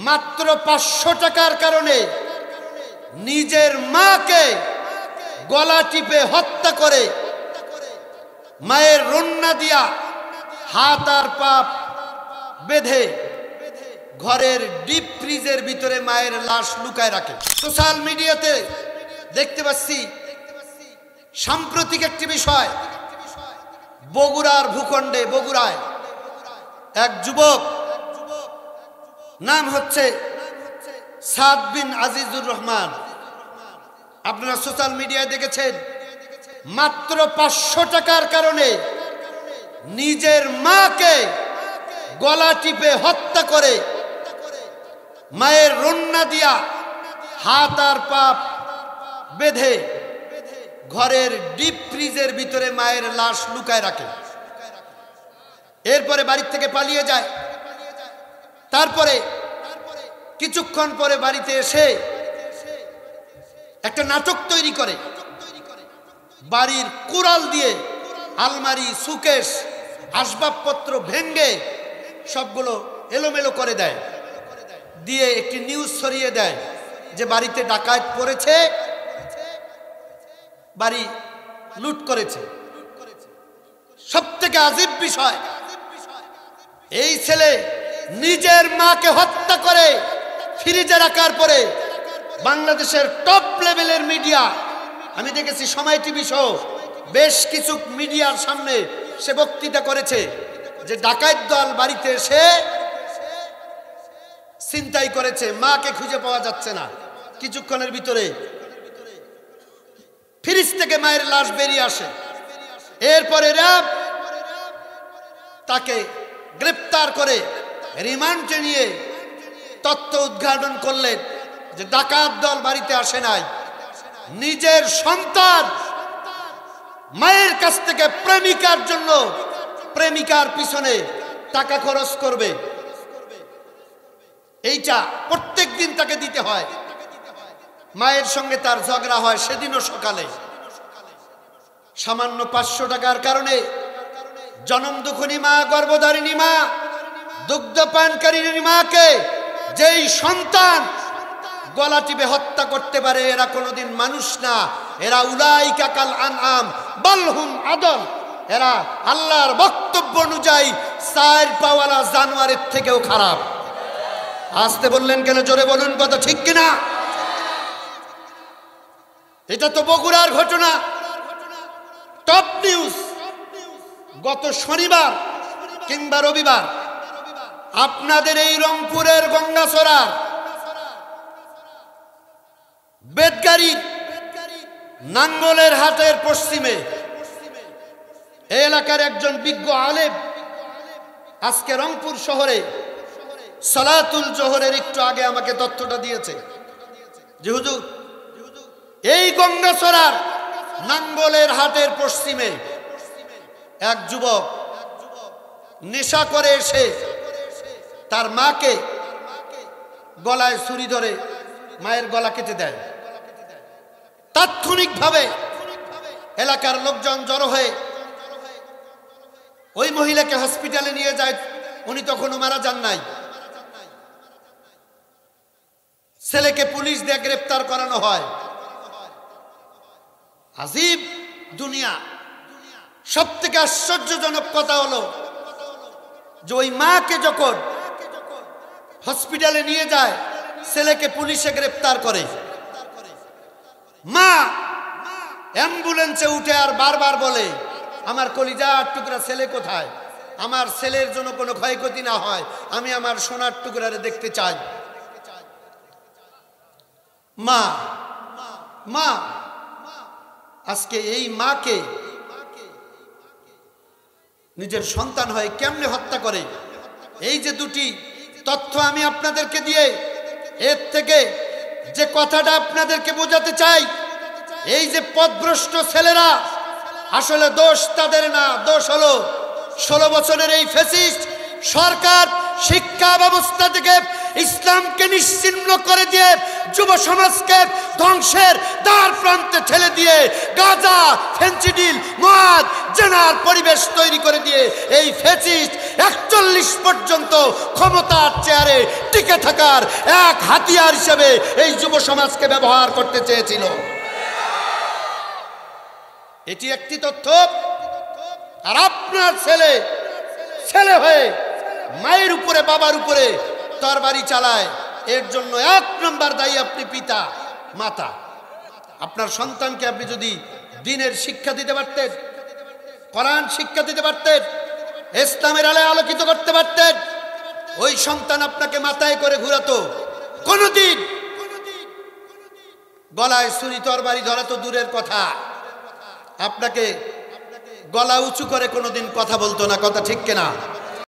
মাত্র 500 টাকার কারণে নিজের মাকে গলা টিপে হত্যা করে মায়ের রন্না দিয়া হাত আর পা বেঁধে ঘরের ডিপ ফ্রিজের ভিতরে মায়ের লাশ লুকায় রাখে। সোশ্যাল মিডিয়াতে দেখতে পাচ্ছি সাম্প্রতিক একটি বিষয়, বগুড়ার ভূখণ্ডে বগুড়ায় এক যুবক, নাম হচ্ছে সাদ বিন আজিজুর রহমান। আপনারা সোশ্যাল মিডিয়ায় দেখেছেন, মাত্র 500 টাকার কারণে নিজের মাকে গলা টিপে হত্যা করে মায়ের রন্না দিয়া হাত আর পা বেঁধে ঘরের ডিপ ফ্রিজের ভিতরে মায়ের লাশ লুকায় রাখে। এরপরে বাড়ি থেকে পালিয়ে যায়। তারপরে কিছুক্ষণ পরে বাড়িতে এসে একটা নাটক তৈরি করে, বাড়ির কুড়াল দিয়ে আলমারি, সুকেশ, আসবাবপত্র ভেঙ্গে সবগুলো এলোমেলো করে দেয়, দিয়ে একটি নিউজ ছড়িয়ে দেয় যে বাড়িতে ডাকাত পড়েছে, বাড়ি লুট করেছে। সবথেকে আজীব বিষয়, এই ছেলে নিজের মাকে হত্যা করে ফ্রিজে রাখার পরে বাংলাদেশের টপ লেভেলের মিডিয়া, আমি দেখেছি সময় টিভি সহ বেশ কিছু মিডিয়ার সামনে সে বক্তৃতা করেছে যে ডাকাত দল বাড়িতে এসে ছিনতাই করেছে, মাকে খুঁজে পাওয়া যাচ্ছে না। কিছুক্ষণের ভিতরে ফ্রিজ থেকে মায়ের লাশ বেরিয়ে আসে। এরপরে র্যাব তাকে গ্রেপ্তার করে রিমান্ডে নিয়ে তথ্য উদ্ঘাটন করলেন যে ডাকাত দল বাড়িতে আসে নাই, নিজের সন্তান মায়ের কাছ থেকে প্রেমিকার জন্য প্রেমিকার পিছনে টাকা খরচ করবে, এইটা প্রত্যেক দিন তাকে দিতে হয়। মায়ের সঙ্গে তার ঝগড়া হয় সেদিনও সকালে। সামান্য 500 টাকার কারণে জনম দুঃখিনী মা, গর্ভধারিণী মা, দুগ্ধপানকারিণী মাকে যেই সন্তান গলা টিপে হত্যা করতে পারে, এরা কোনোদিন মানুষ না, এরা উলাইকা কাল আনআম বালহুম আদল, এরা আল্লাহর বক্তব্য অনুযায়ী 4 পাওয়ালা জানোয়ারের থেকেও খারাপ। আসতে বললেন কেন? জোরে বলুন, কথা ঠিক কিনা? এটা তো বগুড়ার ঘটনা, টপ নিউজ। গত শনিবার কিংবা রবিবার আপনাদের এই রংপুরের গঙ্গাচড়ার বেদগাড়ির নাঙ্গলের হাটের পশ্চিমে এই এলাকার একজন বিজ্ঞ আলেম আজকে রংপুর শহরে সালাতুল জোহরের একটু আগে আমাকে তথ্যটা দিয়েছে যে হুজুর, এই গঙ্গাচড়ার নাঙ্গলের হাটের পশ্চিমে এক যুবক নেশা করে এসে তার মাকে গলায় ছুরি ধরে মায়ের গলা কেটে দেয়। তাৎক্ষণিকভাবে এলাকার লোকজন জড়ো হয়ে ওই মহিলাকে হসপিটালে নিয়ে যায়। উনি তখনও মারা যান নাই। ছেলেকে পুলিশ দিয়ে গ্রেফতার করানো হয়। আজীব দুনিয়া। সবথেকে আশ্চর্যজনক কথা হলো যে ওই মাকে যখন হসপিটালে নিয়ে যায়, ছেলেকে পুলিশে গ্রেফতার করে। মা অ্যাম্বুলেন্সে উঠে আর বারবার বলে, আমার কলিজার টুকরা ছেলে কোথায়? আমার ছেলের জন্য কোনো ক্ষয়ক্ষতি না হয়, আমি আমার সোনার টুকরারে দেখতে চাই। মা মা আজকে এই মাকে নিজের সন্তান হয়ে কেমনে হত্যা করে? এই যে দুটি তথ্য আমি আপনাদেরকে দিয়ে, এর থেকে যে কথাটা আপনাদেরকে বোঝাতে চাই, এই যে পথভ্রষ্ট ছেলেরা, আসলে দোষ তাদের না, দোষ হলো 16 বছরের এই ফ্যাসিস্ট সরকার শিক্ষা ব্যবস্থা থেকে ইসলামকে নিশ্চিহ্ন করে দিয়ে যুব সমাজকে ধ্বংসের দ্বার প্রান্তে ঠেলে দিয়ে গাঁজা, ফেন্সিডিল, মদ, জেনার পরিবেশ তৈরি করে দিয়ে এই ফ্যাসিস্ট ৪১ পর্যন্ত ক্ষমতার চেয়ারে টিকে থাকার এক হাতিয়ার হিসেবে এই যুব সমাজকে ব্যবহার করতে চেয়েছিল। এটি একটি তথ্য। আর আপনার ছেলে ছেলে হয়ে মায়ের উপরে, বাবার উপরে তরবারি চালায়, এর জন্য ১ নম্বর দায়ী আপনি পিতা, মাতা। আপনার সন্তানকে আপনি যদি দ্বীনের শিক্ষা দিতে পারতেন, কোরআন শিক্ষা দিতে পারতেন, ইসলামের আলোয় আলোকিত করতে পারতেন, ওই সন্তান আপনাকে মাথায় করে ঘুরাতো। কোনদিন গলায় ছুরি তরবারি ধরা তো দূরের কথা, আপনাকে গলা উঁচু করে কোনোদিন কথা বলতো না। কথা ঠিক কিনা?